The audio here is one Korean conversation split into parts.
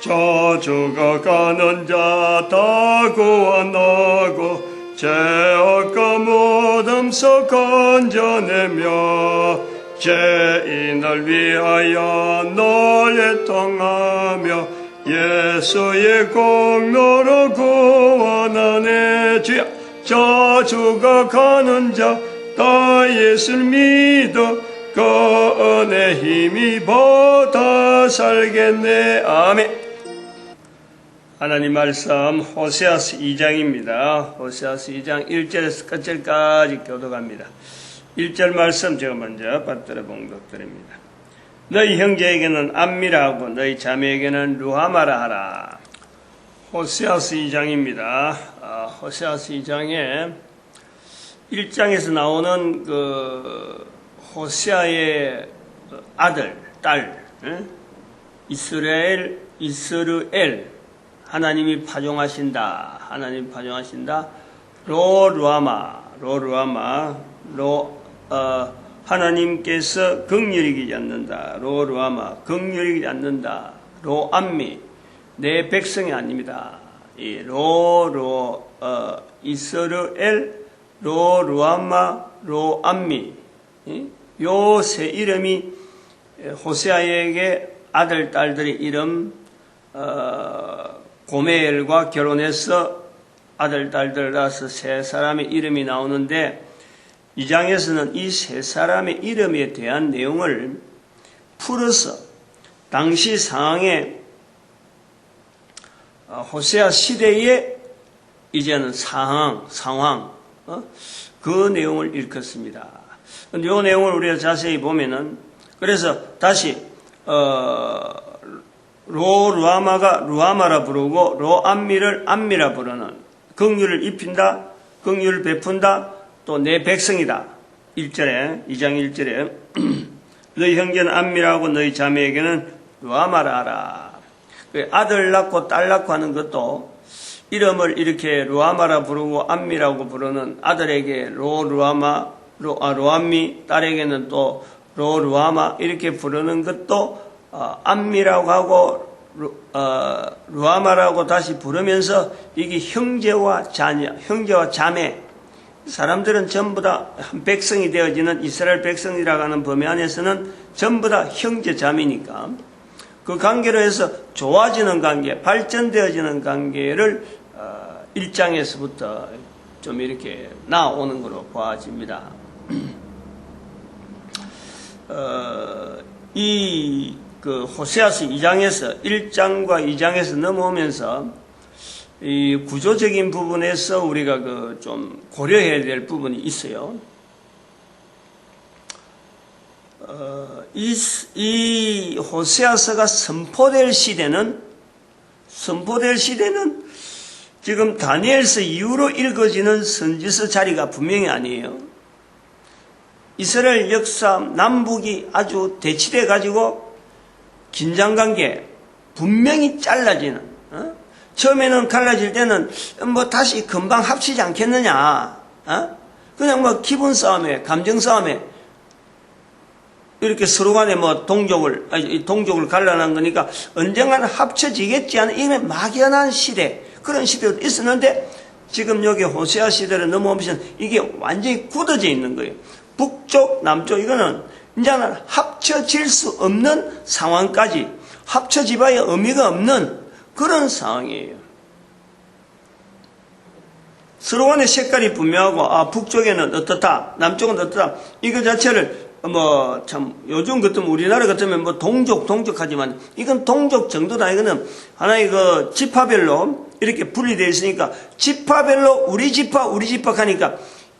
저주가 가는 자 다 구원하고 죄악과 무덤서 건져내며 죄인을 위하여 널 통하며 예수의 공로로 구원하네. 주여, 저주가 가는 자 다 예수를 믿어 그 은혜 힘입어 살겠네. 아멘. 하나님 말씀 호세아서 2장입니다. 호세아서 2장 1절에서 끝절까지 교독합니다. 1절 말씀 제가 먼저 받들어 봉독드립니다. 너희 형제에게는 암미라 하고 너희 자매에게는 루하마라 하라. 호세아서 2장입니다. 호세아서 2장에 1장에서 나오는 그 호세아의 아들, 딸, 이스르엘, 하나님이 파종하신다. 로루아마, 하나님께서 긍휼히 여기지 않는다. 긍휼히 여기지 않는다. 로암미, 내 백성이 아닙니다. 이 이스르엘, 로루아마, 로암미, 요 세 이름이 호세아에게 아들, 딸들의 이름, 고멜과 결혼해서 아들, 딸들 낳아서 세 사람의 이름이 나오는데, 이 장에서는 이 세 사람의 이름에 대한 내용을 풀어서 당시 상황에 호세아 시대의 이제는 상황, 그 내용을 읽었습니다. 근데 이 내용을 우리가 자세히 보면은, 그래서 다시 루아마가 루아마라 부르고 로암미를 암미라 부르는, 긍휼을 입힌다, 긍휼을 베푼다, 또 내 백성이다. 2장 1절에 너희 형제는 암미라고 너희 자매에게는 루아마라 하라. 아들 낳고 딸 낳고 하는 것도 이름을 이렇게 루아마라 부르고 암미라고 부르는 아들에게 로암미, 딸에게는 또 로루아마 이렇게 부르는 것도 암미라고 하고 루아마라고 다시 부르면서 이게 형제와 자매, 사람들은 전부 다 한 백성이 되어지는 이스라엘 백성이라고 하는 범위 안에서는 전부 다 형제 자매니까 그 관계로 해서 좋아지는 관계, 발전되어지는 관계를 1장에서부터 좀 이렇게 나오는 것으로 보아집니다. 그 호세아서 2장에서 1장과 2장에서 넘어오면서 이 구조적인 부분에서 우리가 그 좀 고려해야 될 부분이 있어요. 이 호세아서가 선포될 시대는 지금 다니엘서 이후로 읽어지는 선지서 자리가 분명히 아니에요. 이스라엘 역사 남북이 아주 대치돼 가지고 긴장관계 분명히 잘라지는, 처음에는 갈라질 때는 뭐 다시 금방 합치지 않겠느냐, 그냥 뭐 기분 싸움에, 감정 싸움에 이렇게 서로 간에 뭐 동족을 갈라난 거니까 언젠가는 합쳐지겠지 하는 이런 막연한 시대, 그런 시대도 있었는데 지금 여기 호세아 시대를 넘어오면서 이게 완전히 굳어져 있는 거예요. 북쪽, 남쪽, 이거는 이제는 합쳐질 수 없는 상황까지, 합쳐지봐야 의미가 없는 그런 상황이에요. 서로 간의 색깔이 분명하고, 북쪽에는 어떻다, 남쪽은 어떻다, 이거 자체를 참 요즘 같으면 우리나라 같으면 뭐 동족하지만 이건 동족 정도다. 이거는 하나의 그 지파별로 이렇게 분리되어 있으니까 지파별로 우리 지파 하니까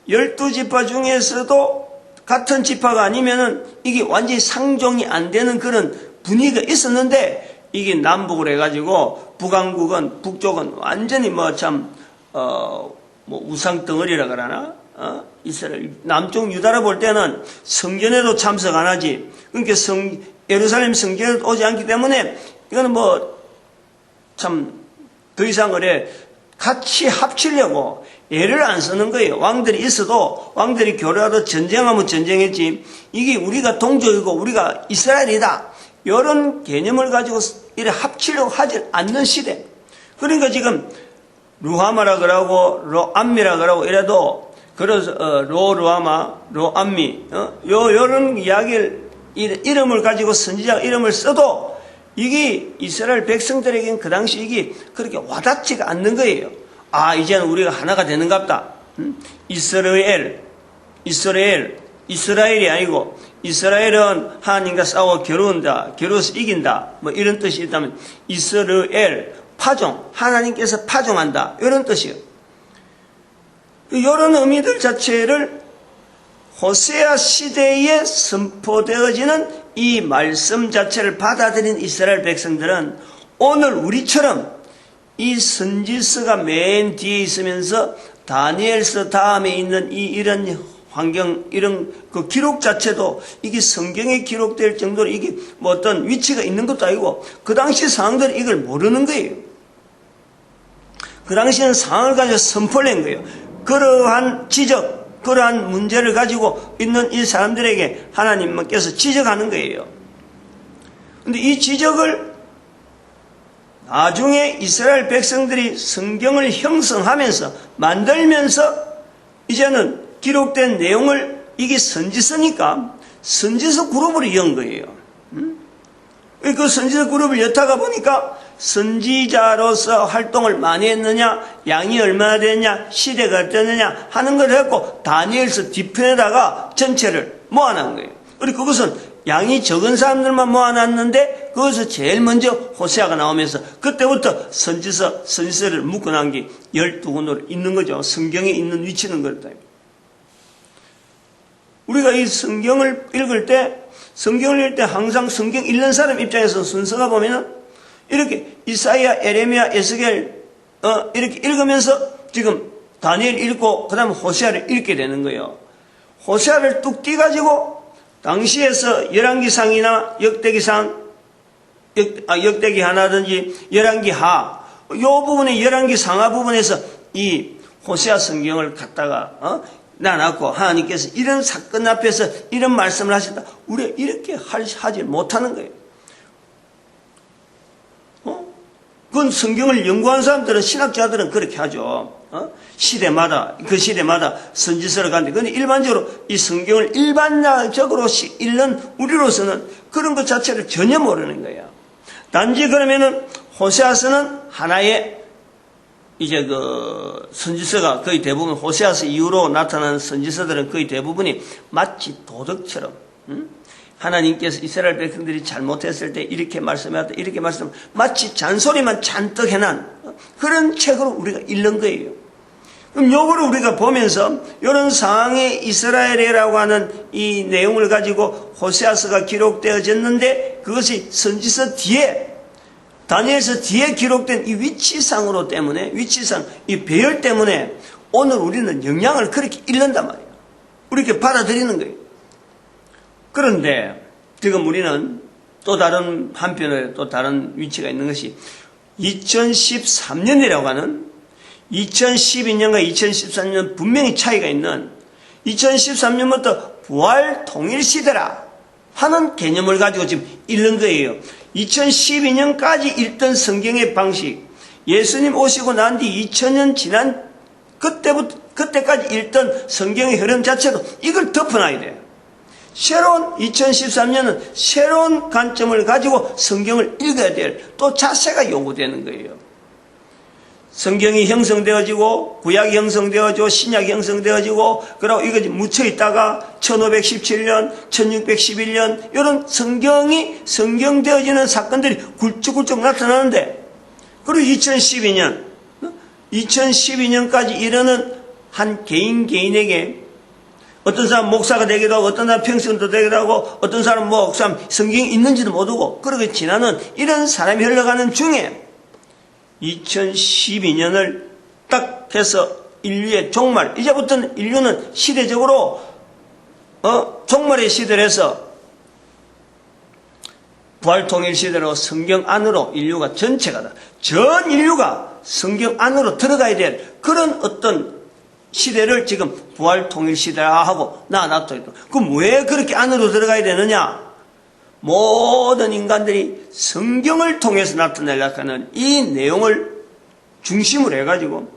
12지파 중에서도 같은 지파가 아니면은 이게 완전히 상종이 안 되는 그런 분위기가 있었는데, 이게 남북을 해가지고 북쪽은 완전히 우상 덩어리라 그러나, 이스라엘, 남쪽 유다라 볼 때는 성전에도 참석 안 하지. 그러니까 예루살렘 성전에 오지 않기 때문에 이거는 더 이상 같이 합치려고 애를 안 쓰는 거예요. 왕들이 있어도, 왕들이 교류하도 전쟁하면 전쟁했지, 이게 우리가 동족이고 우리가 이스라엘이다, 이런 개념을 가지고 이래 바치려고 하지 않는 시대. 그러니까 지금 루하마라 그러고 로암미라 그러고 이래도 그래서 로루하마 로암미 요런 이야기를 이름을 가지고 선지자 이름을 써도 이게 이스라엘 백성들에게는 그 당시 이게 그렇게 와닿지가 않는 거예요. 아, 이제는 우리가 하나가 되는갑다. 이스라엘이 아니고 이스라엘은 하나님과 싸워 겨루어서 이긴다. 뭐 이런 뜻이 있다면 이스라엘 파종, 하나님께서 파종한다. 이런 뜻이에요. 이런 의미들 자체를 호세아 시대에 선포되어지는 이 말씀 자체를 받아들인 이스라엘 백성들은 오늘 우리처럼 이 선지서가 맨 뒤에 있으면서 다니엘서 다음에 있는 이런 환경, 이런 그 기록 자체도 이게 성경에 기록될 정도로 이게 뭐 어떤 위치가 있는 것도 아니고 그 당시 상황들은 이걸 모르는 거예요. 그 당시에는 상황을 가지고 선포를 한 거예요. 그러한 지적, 그러한 문제를 가지고 있는 이 사람들에게 하나님께서 지적하는 거예요. 근데 이 지적을 나중에 이스라엘 백성들이 성경을 형성하면서 만들면서 이제는 기록된 내용을 이게 선지서니까 선지서 그룹으로 연 거예요. 그 선지서 그룹을 엿다가 보니까 선지자로서 활동을 많이 했느냐, 양이 얼마나 됐냐, 시대가 어땠느냐 하는 걸 해갖고 다니엘서 뒤편에다가 전체를 모아놓은 거예요. 그리고 그것은 양이 적은 사람들만 모아놨는데 거기서 제일 먼저 호세아가 나오면서 그때부터 선지서를 묶어놓은 게 12권으로 있는 거죠. 성경에 있는 위치는 그렇다. 우리가 이 성경을 읽을 때 항상 성경 읽는 사람 입장에서 순서가 보면은 이렇게 이사야, 에레미야, 에스겔 이렇게 읽으면서 지금 다니엘 읽고 그 다음에 호세아를 읽게 되는 거예요. 호세아를 뚝 띄가지고 당시에서 열왕기상이나 역대기상, 역대기 하나든지 열왕기 하, 요 부분에 열왕기 상하 부분에서 이 호세아 성경을 갖다가 놔놨고 하나님께서 이런 사건 앞에서 이런 말씀을 하신다. 우리가 이렇게 하지 못하는 거예요. 그건 성경을 연구한 사람들은 신학자들은 그렇게 하죠. 시대마다 그 시대마다 선지서를 가는데 근데 일반적으로 이 성경을 일반적으로 읽는 우리로서는 그런 것 자체를 전혀 모르는 거예요. 단지 그러면은 호세아서는 하나의 이제 그 선지서가 거의 대부분 호세아서 이후로 나타나는 선지서들은 거의 대부분이 마치 도덕처럼 하나님께서 이스라엘 백성들이 잘못했을 때 이렇게 말씀하셨다 이렇게 마치 잔소리만 잔뜩 해난 그런 책으로 우리가 읽는 거예요. 그럼 요거를 우리가 보면서 이런 상황에 이스라엘이라고 하는 이 내용을 가지고 호세아서가 기록되어졌는데 그것이 선지서 뒤에 다니엘서 뒤에 기록된 이 위치상 이 배열 때문에 오늘 우리는 영향을 그렇게 읽는단 말이에요. 그렇게 받아들이는 거예요. 그런데 지금 우리는 또 다른 한편에 또 다른 위치가 있는 것이 2013년이라고 하는 2012년과 2013년 분명히 차이가 있는 2013년부터 부활 통일시대라 하는 개념을 가지고 지금 읽는 거예요. 2012년까지 읽던 성경의 방식, 예수님 오시고 난 뒤 2000년 지난 그때까지 읽던 성경의 흐름 자체도 이걸 덮어놔야 돼요. 새로운 2013년은 새로운 관점을 가지고 성경을 읽어야 될 또 자세가 요구되는 거예요. 성경이 형성되어지고 구약이 형성되어지고 신약이 형성되어지고 그리고 이거 묻혀있다가 1517년 1611년 이런 성경되어지는 사건들이 굴쭉굴쭉 나타나는데 그리고 2012년까지 이르는 한 개인에게 어떤 사람 목사가 되기도 하고 어떤 사람 평신도 되기도 하고 어떤 사람 성경이 있는지도 모르고 그렇게 지나는 이런 사람이 흘러가는 중에 2012년을 딱 해서 인류의 종말, 이제부터는 인류는 시대적으로 종말의 시대를 해서 부활통일 시대로 성경 안으로 인류가 전체가 전 인류가 성경 안으로 들어가야 될 그런 어떤 시대를 지금 부활통일 시대라 하고 놔뒀다. 그럼 왜 그렇게 안으로 들어가야 되느냐? 모든 인간들이 성경을 통해서 나타내려고 하는 이 내용을 중심으로 해가지고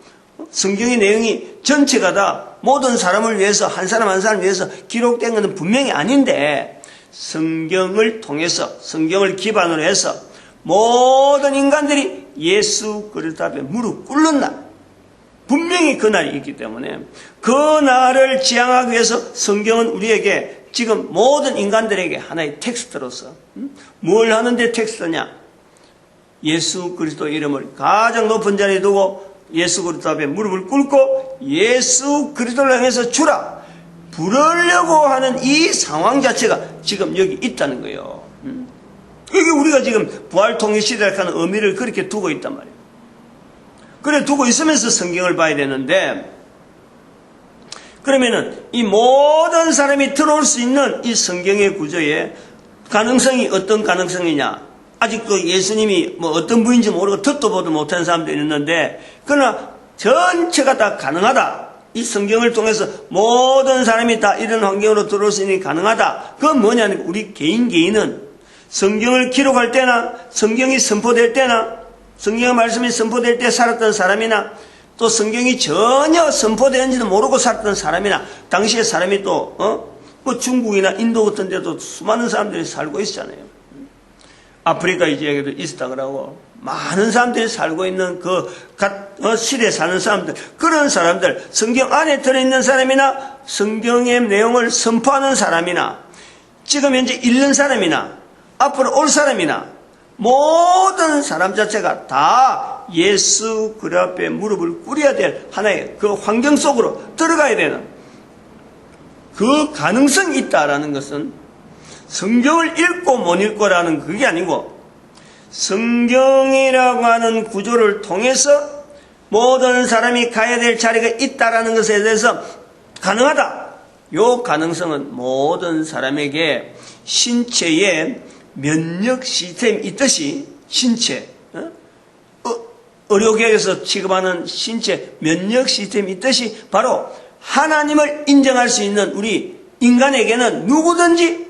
성경의 내용이 전체가 다 모든 사람을 위해서 한 사람 한 사람을 위해서 기록된 것은 분명히 아닌데 성경을 통해서 성경을 기반으로 해서 모든 인간들이 예수 그리스도 앞에 무릎 꿇는 날 분명히 그날이 있기 때문에 그 날을 지향하기 위해서 성경은 우리에게 지금 모든 인간들에게 하나의 텍스트로서 뭘 하는데 텍스트냐? 예수 그리스도 이름을 가장 높은 자리에 두고 예수 그리스도 앞에 무릎을 꿇고 예수 그리스도를 향해서 주라 부르려고 하는 이 상황 자체가 지금 여기 있다는 거예요. 이게 우리가 지금 부활통일시대라고 하는 의미를 그렇게 두고 있단 말이에요. 그래 두고 있으면서 성경을 봐야 되는데 그러면은 이 모든 사람이 들어올 수 있는 이 성경의 구조에 가능성이 어떤 가능성이냐? 아직도 예수님이 뭐 어떤 분인지 모르고 듣도 보도 못하는 사람들이 있는데 그러나 전체가 다 가능하다. 이 성경을 통해서 모든 사람이 다 이런 환경으로 들어올 수 있는 게 가능하다. 그건 뭐냐면 우리 개인은 성경을 기록할 때나 성경이 선포될 때나 성경의 말씀이 선포될 때 살았던 사람이나 또 성경이 전혀 선포되는지도 모르고 살았던 사람이나 당시에 사람이 또 뭐 중국이나 인도 같은 데도 수많은 사람들이 살고 있잖아요. 아프리카 이 지역에도 있었다 그러고 많은 사람들이 살고 있는 그 시대에 사는 사람들 그런 사람들 성경 안에 들어있는 사람이나 성경의 내용을 선포하는 사람이나 지금 현재 읽는 사람이나 앞으로 올 사람이나 모든 사람 자체가 다 예수 그 앞에 무릎을 꿇어야 될 하나의 그 환경 속으로 들어가야 되는 그 가능성이 있다라는 것은 성경을 읽고 못 읽고라는 그게 아니고 성경이라고 하는 구조를 통해서 모든 사람이 가야 될 자리가 있다라는 것에 대해서 가능하다. 이 가능성은 모든 사람에게 신체에 면역 시스템이 있듯이 신체 의료계에서 취급하는 신체 면역 시스템이 있듯이 바로 하나님을 인정할 수 있는 우리 인간에게는 누구든지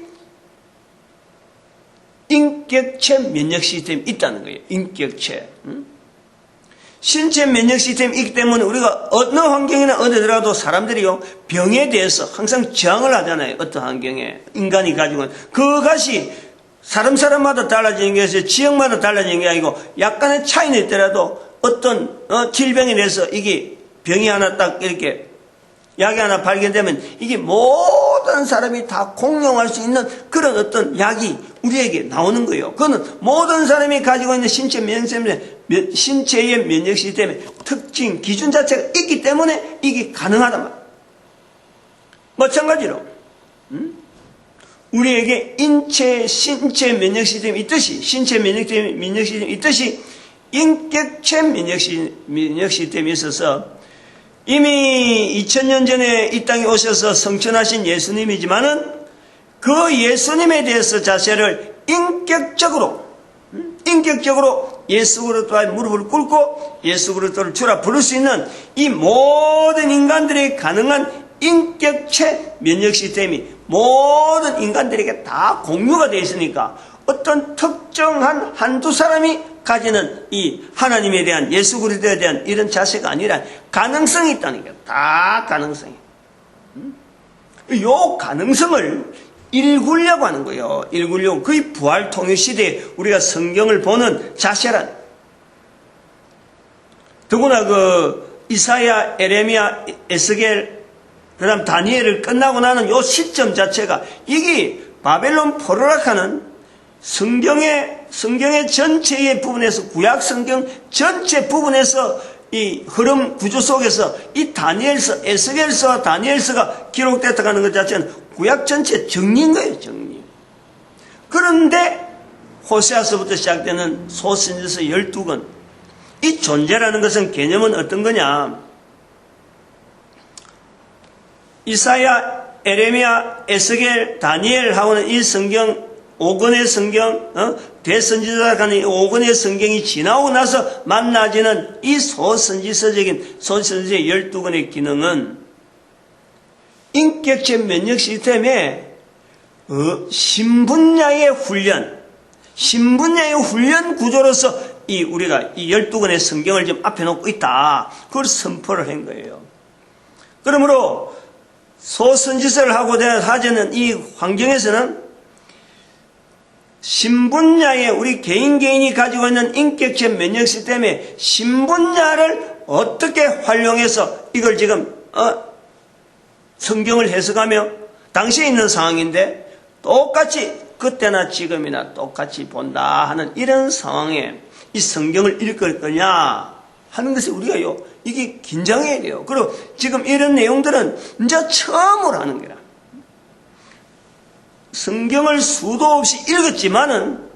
인격체 면역 시스템이 있다는 거예요. 인격체. 신체 면역 시스템이 있기 때문에 우리가 어느 환경이나 어디 들어가도 사람들이요 병에 대해서 항상 저항을 하잖아요. 어떤 환경에 인간이 가지고 있는 그것이 사람마다 달라지는 것이 지역마다 달라지는 게 아니고 약간의 차이는 있더라도 어떤 질병에 대해서 이게 병이 하나 딱 이렇게 약이 하나 발견되면 이게 모든 사람이 다 공용할 수 있는 그런 어떤 약이 우리에게 나오는 거예요. 그거는 모든 사람이 가지고 있는 신체의 면역 시스템의 특징, 기준 자체가 있기 때문에 이게 가능하단 말이에요. 마찬가지로 우리에게 신체 면역 시스템이 있듯이 신체 면역 시스템이 있듯이 인격체 면역 시스템이 있어서 이미 2000년 전에 이 땅에 오셔서 성천하신 예수님이지만은 그 예수님에 대해서 자세를 인격적으로 예수 그리스도의 무릎을 꿇고 예수 그리스도를 주라 부를 수 있는 이 모든 인간들의 가능한 인격체 면역 시스템이 모든 인간들에게 다 공유가 되어 있으니까 어떤 특정한 한두 사람이 가지는 이 하나님에 대한 예수 그리스도에 대한 이런 자세가 아니라 가능성이 있다는 게 다 가능성이. 요 가능성을 일구려고 하는 거예요. 일구려고 거의 부활 통일 시대에 우리가 성경을 보는 자세란. 더구나 그 이사야, 에레미야, 에스겔, 그다음 다니엘을 끝나고 나는 요 시점 자체가 이게 바벨론 포로락하는 성경의 전체의 부분에서 구약 성경 전체 부분에서 이 흐름 구조 속에서 이 다니엘서, 에스겔서와 다니엘서가 기록됐다고 하는 것 자체는 구약 전체 정리인 거예요, 정리. 그런데 호세아서부터 시작되는 소선지서 12권 이 존재라는 것은 개념은 어떤 거냐? 이사야, 에레미야, 에스겔, 다니엘하고는 이 성경 5권의 성경, 대선지서라고 하는 5권의 성경이 지나고 나서 만나지는 이 소선지서적인 소선지서 12권의 기능은 인격체 면역 시스템에 신분야의 훈련 구조로서 우리가 이 12권의 성경을 지금 앞에 놓고 있다. 그걸 선포를 한 거예요. 그러므로 소선지서를 하고 하자는 이 환경에서는 신분야에 우리 개인이 가지고 있는 인격체 면역 시스템의 신분야를 어떻게 활용해서 이걸 지금 성경을 해석하며 당시에 있는 상황인데 똑같이 그때나 지금이나 똑같이 본다 하는 이런 상황에 이 성경을 읽을 거냐 하는 것이 우리가요 이게 긴장해야 돼요. 그리고 지금 이런 내용들은 이제 처음으로 하는 거라. 성경을 수도 없이 읽었지만은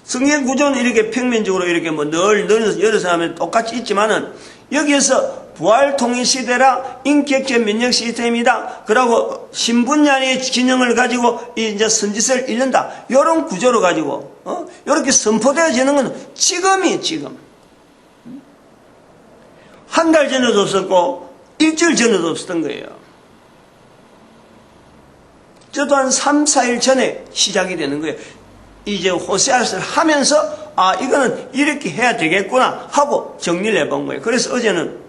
성경 구조는 이렇게 평면적으로 이렇게 늘 여러 사람이 똑같이 있지만은 여기에서 부활 통일 시대라 인격체 면역 시스템이다. 그러고 신분야의 기능을 가지고 이제 선지서를 읽는다. 이런 구조로 가지고 이렇게 선포되어지는 건 지금 한 달 전에도 없었고 일주일 전에도 없었던 거예요. 저도 한 3, 4일 전에 시작이 되는 거예요. 이제 호세아서를 하면서 이거는 이렇게 해야 되겠구나 하고 정리를 해본 거예요. 그래서 어제는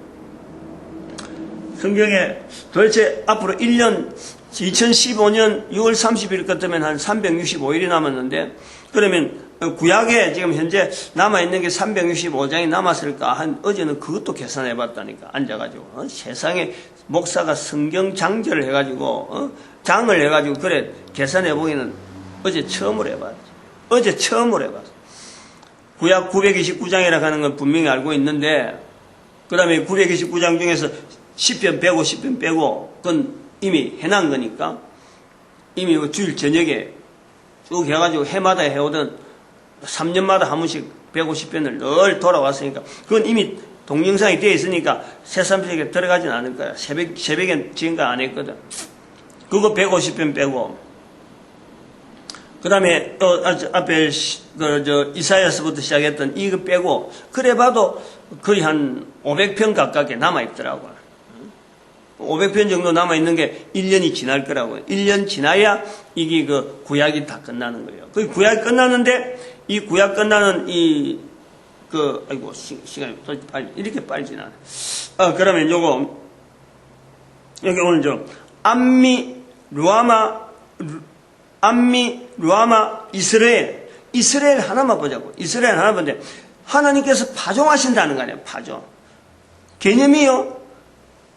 성경에 도대체 앞으로 1년 2015년 6월 30일 같으면 한 365일이 남았는데 그러면 구약에 지금 현재 남아있는 게 365장이 남았을까 어제는 그것도 계산해 봤다니까 앉아가지고 세상에 목사가 성경 장절을 해가지고 장을 해가지고 그래 계산해 보기는 어제 처음으로 해봤어. 구약 929장이라고 하는 건 분명히 알고 있는데 그 다음에 929장 중에서 10편 빼고 10편 빼고 그건 이미 해놓은 거니까 이미 주일 저녁에 쭉 해가지고 해마다 해오던 3년마다 한 번씩 150편을 늘 돌아왔으니까 그건 이미 동영상이 되어 있으니까 새삼스럽게 들어가진 않을 거야. 새벽엔 지금까지 안 했거든. 그거 150편 빼고 그 다음에 또 앞에 이사야서부터 시작했던 이거 빼고 그래 봐도 거의 한 500편 가깝게 남아있더라고요. 500편 정도 남아있는 게 1년이 지날 거라고요. 1년 지나야 이게 그 구약이 다 끝나는 거예요. 그 구약이 끝나는데 이 구약 끝나는 아이고 시간이 이렇게 빨리 지나네. 그러면 요거 여기 오늘 암미 루아마 이스라엘 하나만 보자고. 이스라엘 하나 보는데 하나님께서 파종하신다는 거 아니에요. 파종 개념이요.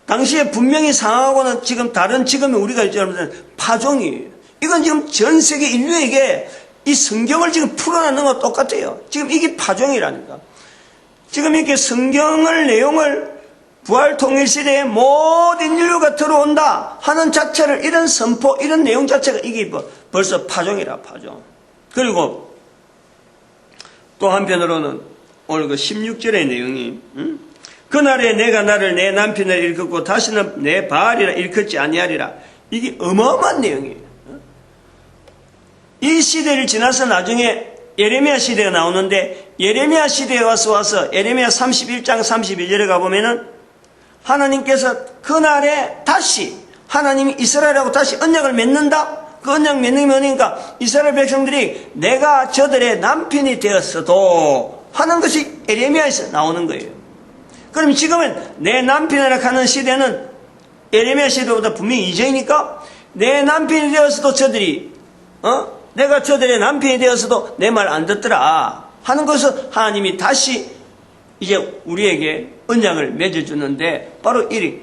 당시에 분명히 상하고는 지금 다른 지금의 우리가 있잖아요. 파종이에요. 이건 지금 전 세계 인류에게 이 성경을 지금 풀어내는 거 똑같아요. 지금 이게 파종이라니까. 지금 이렇게 성경을 내용을 부활 통일 시대에 모든 인류가 들어온다 하는 자체를 이런 선포 이런 내용 자체가 이게 벌써 파종이라 파종. 그리고 또 한편으로는 오늘 그 16절의 내용이 그날에 내가 나를 내 남편을 일컫고 다시는 내 바알이라 일컫지 아니하리라. 이게 어마어마한 내용이에요. 이 시대를 지나서 나중에 예레미야 시대가 나오는데 예레미야 시대에 와서 예레미야 31장 31절에 가보면은 하나님께서 그날에 다시 하나님이 이스라엘하고 다시 언약을 맺는다. 그 언약 맺는 게 뭐니까 이스라엘 백성들이 내가 저들의 남편이 되었어도 하는 것이 예레미야에서 나오는 거예요. 그럼 지금은 내 남편이라 하는 시대는 예레미야 시대보다 분명히 이전이니까 내 남편이 되었어도 저들이 내가 저들의 남편이 되었어도 내 말 안 듣더라 하는 것을 하나님이 다시 이제 우리에게 언약을 맺어주는데 바로 이리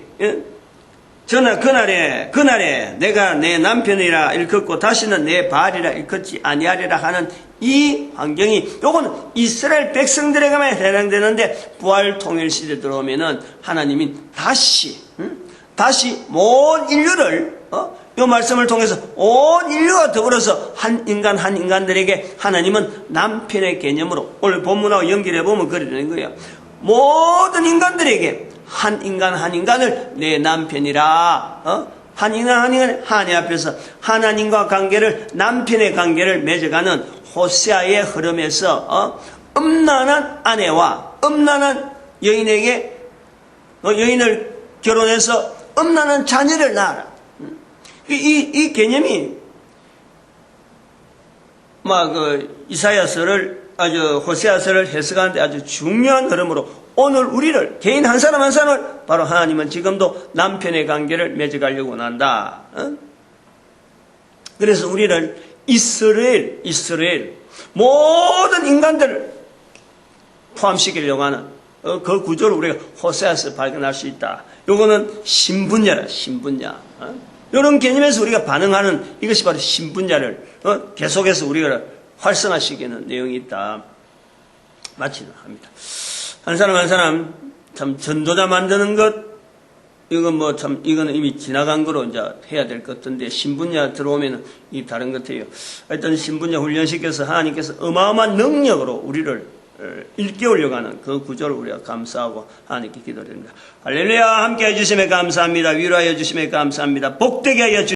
그날에 내가 내 남편이라 일컫고 다시는 내 바알이라 일컫지 아니하리라 하는 이 환경이 요거는 이스라엘 백성들에게만 해당되는데 부활 통일 시대 들어오면은 하나님이 다시 모든 인류를 이 말씀을 통해서 온 인류가 더불어서 한 인간들에게 하나님은 남편의 개념으로 오늘 본문하고 연결해 보면 그래 되는 거예요. 모든 인간들에게 한 인간을 내 남편이라 한 인간을 하나님 앞에서 하나님과 관계를 남편의 관계를 맺어가는 호세아의 흐름에서 음란한 아내와 음란한 여인에게 여인을 결혼해서 음란한 자녀를 낳아라. 이 개념이 이사야서를 호세아서를 해석하는데 아주 중요한 흐름으로 오늘 우리를 개인 한 사람 한 사람을 바로 하나님은 지금도 남편의 관계를 맺어가려고 원한다. 그래서 우리를 이스라엘 모든 인간들을 포함시키려고 하는 그 구조를 우리가 호세아서 발견할 수 있다. 요거는 신분야라, 신분야. 이런 개념에서 우리가 반응하는 이것이 바로 신분야를 계속해서 우리가 활성화시키는 내용이 있다. 마치도록 합니다. 한 사람 한 사람 참 전도자 만드는 것 이거는 이미 지나간 거로 이제 해야 될 것 같은데 신분야 들어오면은 이 다른 것 같아요. 하여튼 신분야 훈련시켜서 하나님께서 어마어마한 능력으로 우리를 일깨우려고 하는 그 구조를 우리가 감사하고 하나님께 기도드립니다. 할렐루야. 함께 해주심에 감사합니다. 위로하여 주심에 감사합니다. 복되게 하여 주십시오.